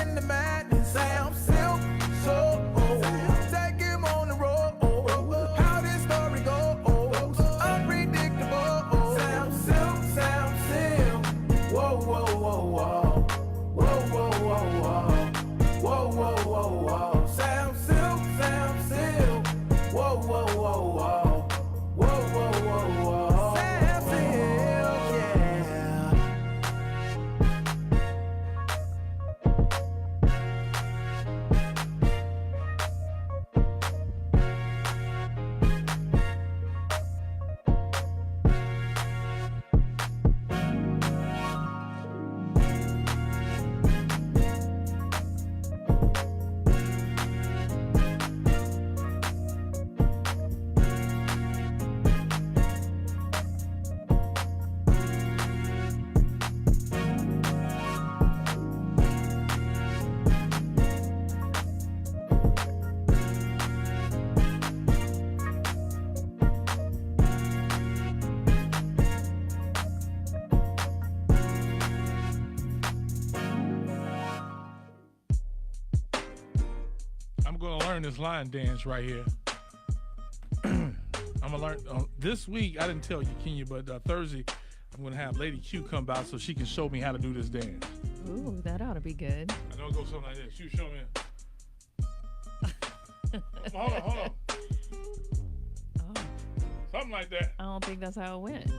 in the madness. Sam Sylk, so take him on the road. How this story goes, unpredictable. Sam Sylk, Sam Sylk. Whoa, whoa, whoa, whoa. Whoa, whoa, whoa, whoa. Whoa, whoa, whoa, whoa. Sam Sylk, Sam Sylk. Whoa, whoa, whoa, whoa. Whoa, whoa, whoa, whoa. Sam Sylk, yeah. I'm going to learn this line dance right here. I'm going to learn. This week, I didn't tell you, Kenya, but Thursday, I'm going to have Lady Q come by so she can show me how to do this dance. Ooh, that ought to be good. I know it goes something like this. You show me. Hold on. Oh, Something like that. I don't think that's how it went.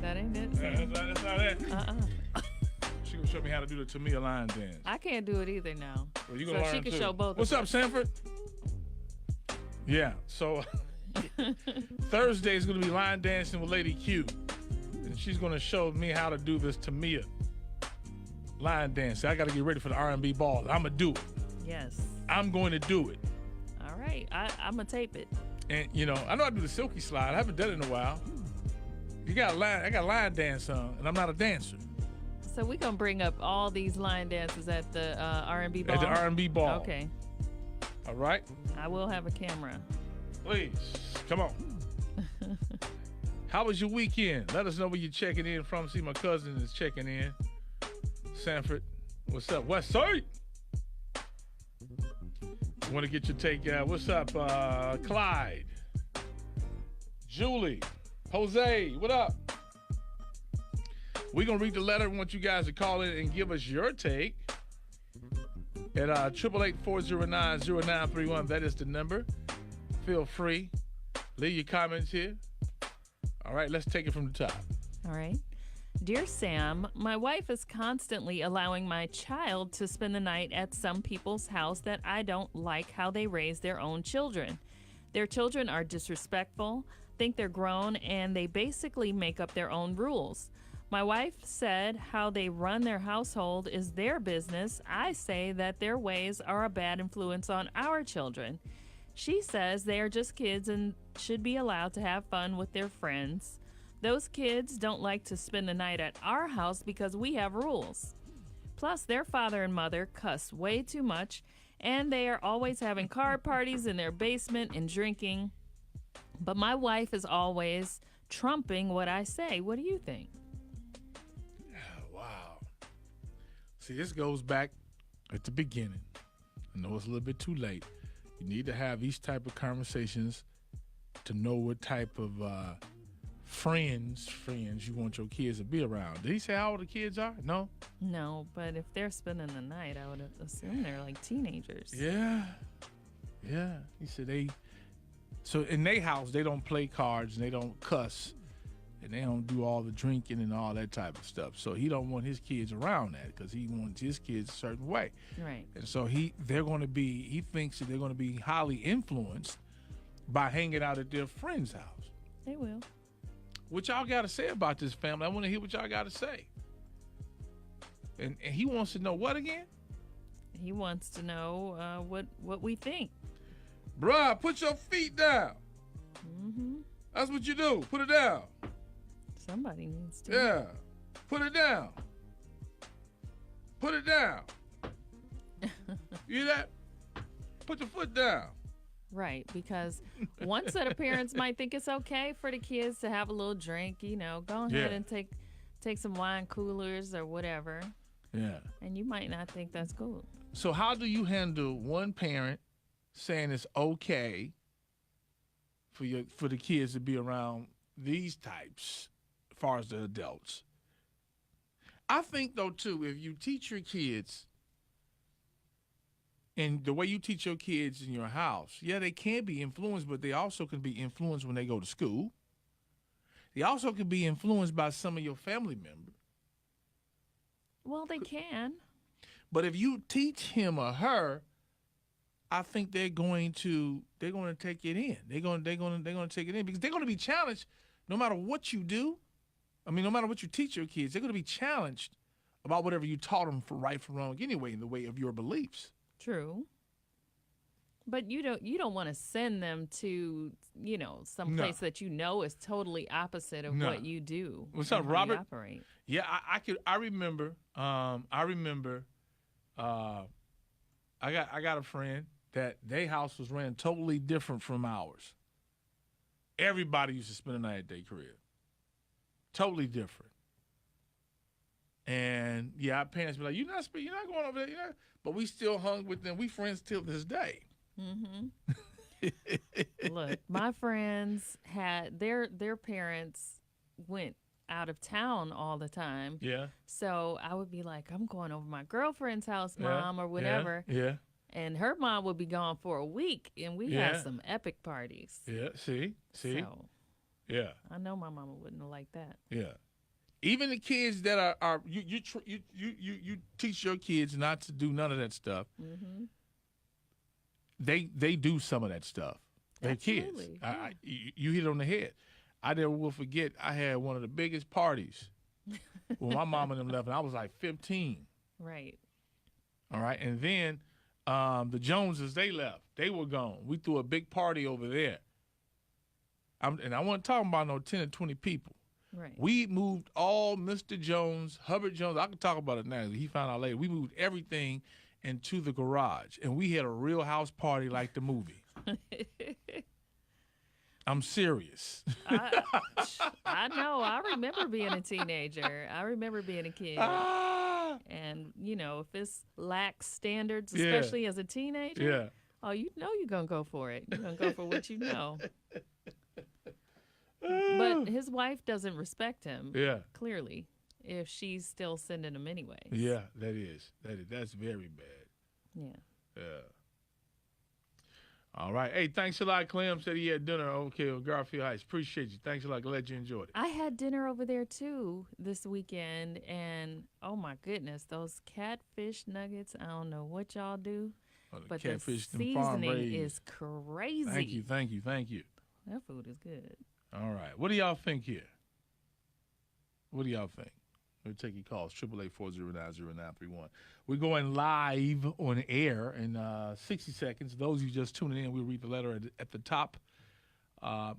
That ain't it. Yeah, that's not it. She going to show me how to do the Tamia line dance. I can't do it either now. Well, you gonna so learn she can too. show both. What's up, Sanford? Yeah, so Thursday is going to be line dancing with Lady Q. And she's going to show me how to do this Tamia line dance. I got to get ready for the R&B ball. I'm going to do it. Yes. I'm going to do it. All right. I'm going to tape it. And, you know, I know I do the silky slide. I haven't done it in a while. I got a line dance on, and I'm not a dancer. So we're going to bring up all these line dances at the R&B ball? At the R&B ball. Okay. All right? I will have a camera. Please, come on. How was your weekend? Let us know where you're checking in from. See, my cousin is checking in. Sanford, what's up? West Side? Want to get your take. What's up, Clyde? Julie? Jose, what up? We're going to read the letter. We want you guys to call in and give us your take at 888-409-0931. That is the number. Feel free. Leave your comments here. All right, let's take it from the top. All right. Dear Sam, my wife is constantly allowing my child to spend the night at some people's house that I don't like how they raise their own children. Their children are disrespectful, think they're grown, and they basically make up their own rules. My wife said how they run their household is their business. I say that their ways are a bad influence on our children. She says they are just kids and should be allowed to have fun with their friends. Those kids don't like to spend the night at our house because we have rules. Plus, their father and mother cuss way too much, and they are always having card parties in their basement and drinking. But my wife is always trumping what I say. What do you think? Wow. See, this goes back at the beginning. I know it's a little bit too late. You need to have these type of conversations to know what type of friends you want your kids to be around. Did he say how old the kids are? No? No, but if they're spending the night, I would assume they're like teenagers. Yeah. He said so in their house, they don't play cards and they don't cuss and they don't do all the drinking and all that type of stuff. So he don't want his kids around that because he wants his kids a certain way. Right. And so he thinks that they're going to be highly influenced by hanging out at their friend's house. They will. What y'all got to say about this family? I want to hear what y'all got to say. And he wants to know what again? He wants to know what we think. Bruh, put your feet down. Mm-hmm. That's what you do. Put it down. Somebody needs to. Yeah. Put it down. Put it down. You hear that? Put your foot down. Right, because one set of parents might think it's okay for the kids to have a little drink, go ahead and take some wine coolers or whatever. Yeah. And you might not think that's cool. So how do you handle one parent saying it's okay for the kids to be around these types as far as the adults? I think, though, too, if you teach your kids and the way you teach your kids in your house, yeah, they can be influenced, but they also can be influenced when they go to school. They also can be influenced by some of your family members. Well, they can. But if you teach him or her, I think they're going to take it in. They're going to take it in because they're going to be challenged no matter what you do. I mean, no matter what you teach your kids, they're going to be challenged about whatever you taught them for right, for wrong anyway, in the way of your beliefs. True. But you don't want to send them to, some place that is totally opposite of what you do. What's up, Robert? Operate. Yeah, I remember. I got a friend that their house was ran totally different from ours. Everybody used to spend the night at their crib. Totally different. And yeah, our parents be like, you're not going over there, But we still hung with them. We friends till this day. Mm-hmm. Look, my friends had their parents went out of town all the time. Yeah. So I would be like, I'm going over my girlfriend's house, Mom, or whatever. Yeah. And her mom would be gone for a week, and we had some epic parties. Yeah. See. So, yeah. I know my mama wouldn't have liked that. Yeah. Even the kids that are you teach your kids not to do none of that stuff. Mm-hmm. They do some of that stuff. They're kids. Yeah. You hit it on the head. I never will forget. I had one of the biggest parties when my mom and them left, and I was like 15. Right. All right, and then the Joneses, they left. They were gone. We threw a big party over there. And I wasn't talking about no 10 or 20 people. Right. We moved all Mr. Jones, Hubbard Jones. I can talk about it now. He found out later. We moved everything into the garage, and we had a real house party like the movie. I'm serious. I know. I remember being a teenager. I remember being a kid. And, if it's lax standards, especially as a teenager, you know you're going to go for it. You're going to go for what you know. But his wife doesn't respect him, clearly, if she's still sending him anyway. Yeah, that's very bad. Yeah. All right. Hey, thanks a lot. Clem said he had dinner on Garfield Heights. Appreciate you. Thanks a lot. Glad you enjoyed it. I had dinner over there, too, this weekend. And, oh, my goodness, those catfish nuggets, I don't know what y'all do. But catfish, the seasoning is crazy. Thank you. That food is good. All right. What do y'all think here? What do y'all think? We'll take your calls, 888-409-0931. We're going live on air in 60 seconds. Those of you just tuning in, we'll read the letter at the top.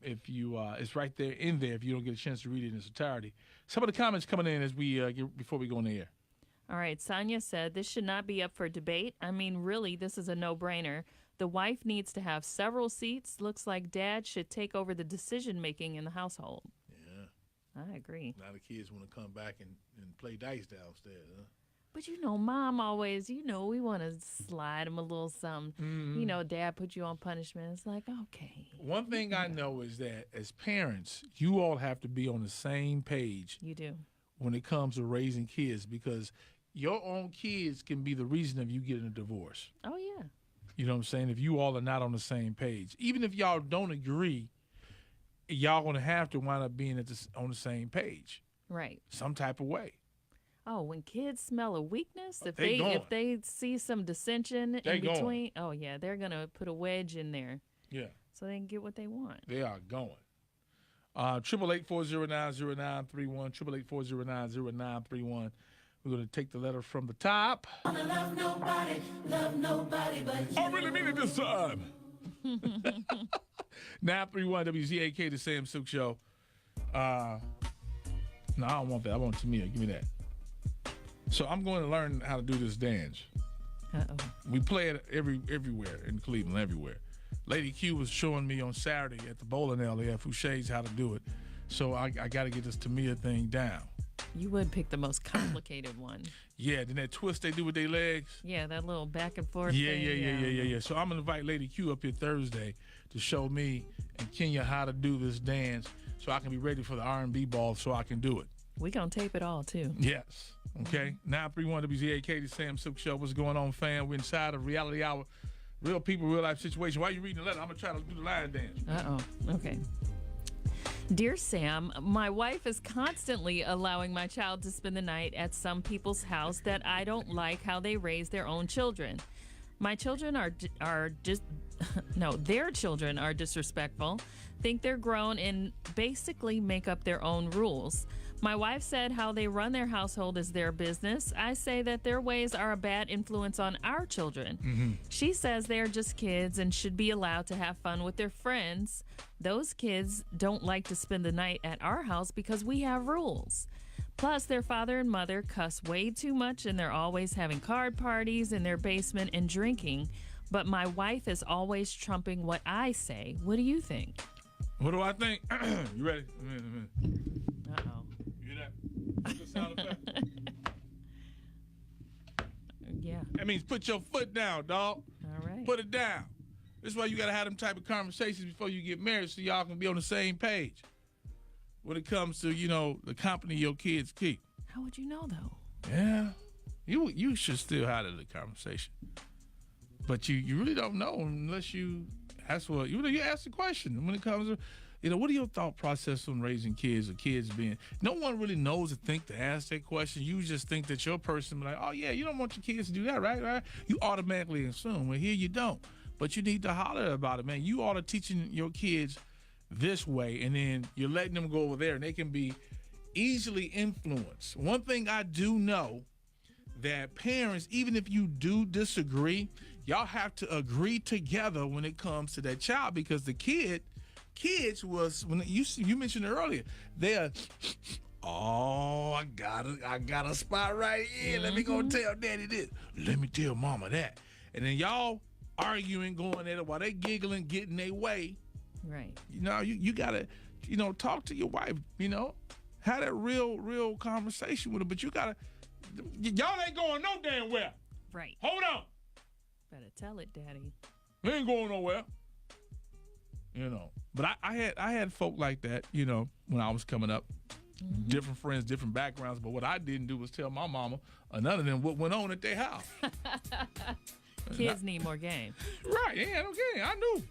If you, it's right there in there if you don't get a chance to read it in its entirety. Some of the comments coming in as we before we go on the air. All right. Sonia said, this should not be up for debate. I mean, really, this is a no-brainer. The wife needs to have several seats. Looks like dad should take over the decision-making in the household. Yeah. I agree. Now the kids want to come back and play dice downstairs, huh? But, Mom always, we want to slide them a little something. Mm-hmm. Dad put you on punishment. It's like, okay. One thing I know is that as parents, you all have to be on the same page. You do. When it comes to raising kids, because your own kids can be the reason of you getting a divorce. Oh, yeah. You know what I'm saying? If you all are not on the same page. Even if y'all don't agree, y'all going to have to wind up being on the same page. Right. Some type of way. Oh, when kids smell a weakness, if they see some dissension in between, oh yeah, they're gonna put a wedge in there. Yeah. So they can get what they want. They are going. 888-409-0931. 888-409-0931. We're gonna take the letter from the top. Love nobody but you. I really mean it this time. 931 WZAK, the Sam Sylk Show. No, I don't want that. I want Tamia. Give me that. So I'm going to learn how to do this dance. Uh-oh. We play it everywhere in Cleveland, everywhere. Lady Q was showing me on Saturday at the bowling alley at Foucher's how to do it. So I got to get this Tamia thing down. You would pick the most complicated one. Yeah, then that twist they do with their legs. Yeah, that little back and forth Yeah, thing. yeah. So I'm going to invite Lady Q up here Thursday to show me and Kenya how to do this dance so I can be ready for the R&B ball so I can do it. We gonna tape it all, too. Yes. Okay. 931 WZAK, the Sam Sylk Show. What's going on, fam? We're inside of Reality Hour. Real people, real life situation. Why are you reading the letter? I'm going to try to do the line dance. Uh-oh. Okay. Dear Sam, my wife is constantly allowing my child to spend the night at some people's house that I don't like how they raise their own children. My children are just no, their children are disrespectful, think they're grown, and basically make up their own rules. My wife said how they run their household is their business. I say that their ways are a bad influence on our children. Mm-hmm. She says they are just kids and should be allowed to have fun with their friends. Those kids don't like to spend the night at our house because we have rules. Plus, their father and mother cuss way too much, and they're always having card parties in their basement and drinking. But my wife is always trumping what I say. What do you think? What do I think? You ready? Uh-oh. You hear that? Good sound effect. Yeah. That means put your foot down, dog. All right. Put it down. This is why you got to have them type of conversations before you get married so y'all can be on the same page when it comes to, the company your kids keep. How would you know, though? Yeah. You should still have the conversation. But you really don't know unless you ask you ask the question when it comes to, what are your thought process on raising kids or kids being, no one really knows to ask that question. You just think that your person be like, oh yeah, you don't want your kids to do that, right? You automatically assume. Well, here you don't. But you need to holler about it, man. You ought to teaching your kids this way, and then you're letting them go over there, and they can be easily influenced. One thing I do know, that parents, even if you do disagree, y'all have to agree together when it comes to that child, because the kids was, when you mentioned it earlier, they're, oh, I got a spot right here. Let me go tell daddy this. Let me tell mama that. And then y'all arguing, going at it while they giggling, getting their way. Right. You gotta, talk to your wife, have that real conversation with her, but you gotta, y'all ain't going no damn where. Right. Hold on. Better tell it, Daddy. We ain't going nowhere. But I had folk like that, when I was coming up. Mm-hmm. Different friends, different backgrounds. But what I didn't do was tell my mama none of them what went on at their house. Kids need more game. Right. Yeah, no game. I knew.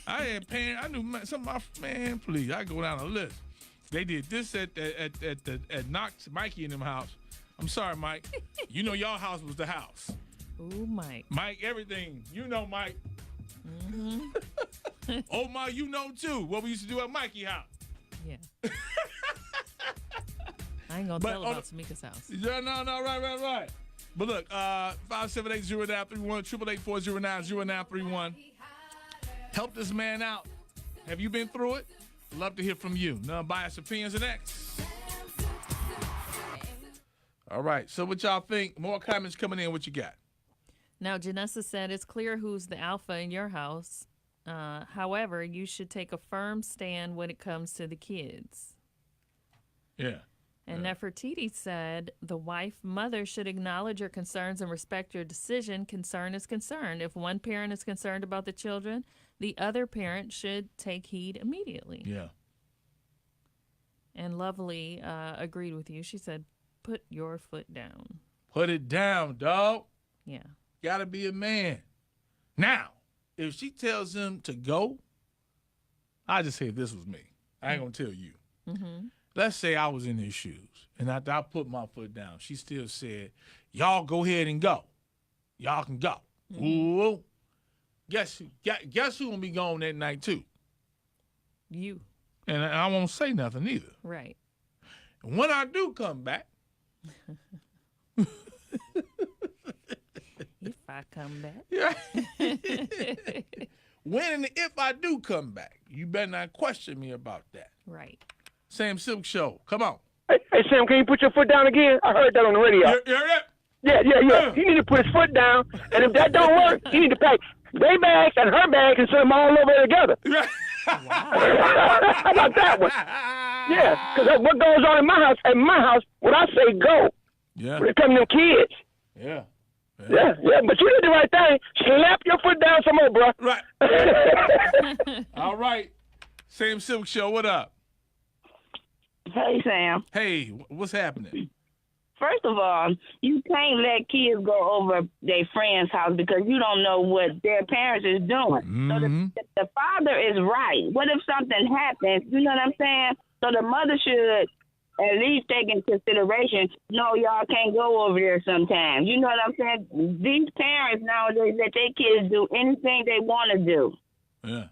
I had parents. I knew some of my, man, please. I go down the list. They did this at Knox, Mikey and them house. I'm sorry, Mike. Y'all house was the house. Ooh, Mike. Mike, everything. Mike. Mm-hmm. Oh, my, too. What we used to do at Mikey house. Yeah. I ain't gonna tell about Tamika's house. Yeah, no, right. But look, 578-0931, 888-409-0931. Help this man out. Have you been through it? Love to hear from you. Non-biased opinions and X. All right, so what y'all think? More comments coming in. What you got? Now, Janessa said it's clear who's the alpha in your house. However, you should take a firm stand when it comes to the kids. Yeah. And Nefertiti said the mother should acknowledge your concerns and respect your decision. Concern is concern. If one parent is concerned about the children, the other parent should take heed immediately. Yeah. And Lovely agreed with you. She said, put your foot down. Put it down, dog. Yeah. Gotta be a man. Now, if she tells him to go, I just say if this was me. I ain't gonna tell you. Mm-hmm. Let's say I was in his shoes and I put my foot down. She still said, y'all go ahead and go. Y'all can go. Mm-hmm. Ooh. Guess who gonna be gone that night too? You. And I won't say nothing either. Right. And when I do come back. If I come back. Yeah. When and if I do come back, you better not question me about that. Right. Sam Sylk Show. Come on. Hey, Sam, can you put your foot down again? I heard that on the radio. You heard that? Yeah. He need to put his foot down, and if that don't work, he need to pack their bags and her bags and send them all over together. How about that one? Yeah, because what goes on in my house, when I say go, Yeah. when it comes to them kids. Yeah. Yeah, but you did the right thing. Slap your foot down some more, bro. Right. All right. Sam Sylk Show, what up? Hey, Sam. Hey, what's happening? First of all, you can't let kids go over their friend's house because you don't know what their parents is doing. So the father is right. What if something happens? You know what I'm saying? So the mother should at least take into consideration, no, y'all can't go over there sometimes. You know what I'm saying? These parents nowadays let their kids do anything they want to do. Yeah.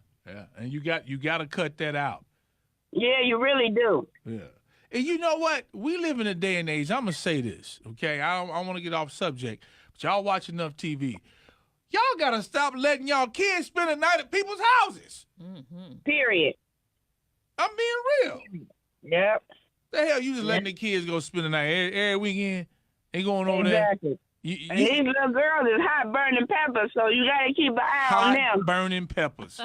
And you got to cut that out. Yeah, you really do. Yeah. And you know what? We live in a day and age. I'm going to say this, okay? I want to get off subject, but y'all watch enough TV. Y'all got to stop letting y'all kids spend the night at people's houses. Period. I'm being real. Yep. The hell you just letting the kids go spend the night every weekend? Ain't going over there. Exactly. And these little girls is hot burning peppers, so you got to keep an eye on them. Hot burning peppers.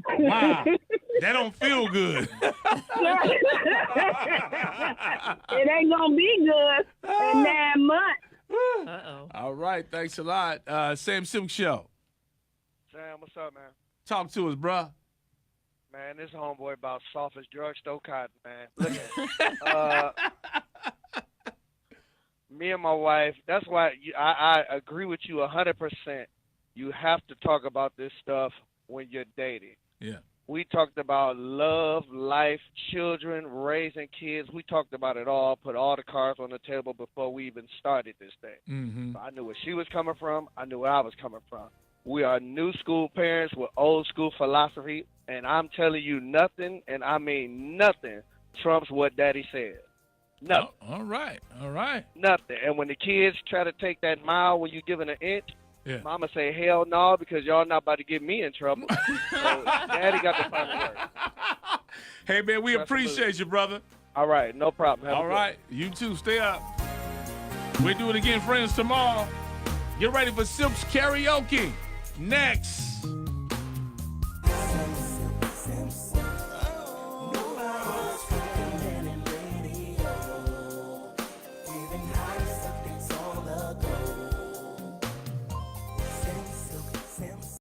Wow. That don't feel good. It ain't going to be good in 9 months. Uh-oh. All right. Thanks a lot. Sam Sylk Show. Sam, what's up, man? Talk to us, bruh. Man, this homeboy about soft as drugstore cotton, man. Look at me and my wife, that's why I agree with you 100%. You have to talk about this stuff when you're dating. Yeah. We talked about love, life, children, raising kids. We talked about it all, put all the cards on the table before we even started this thing. Mm-hmm. So I knew where she was coming from. I knew where I was coming from. We are new school parents with old school philosophy, and I'm telling you nothing, and I mean nothing, trumps what Daddy said. Nothing. Oh, all right. Nothing. And when the kids try to take that mile when you're giving an inch, Yeah. Mama say, hell no, because y'all not about to get me in trouble. So Daddy got the final word. Hey, man, we appreciate you, brother. All right, no problem. Have a All good right. You too. Stay up. We'll do it again, friends, tomorrow. Get ready for Sylk's karaoke. Next.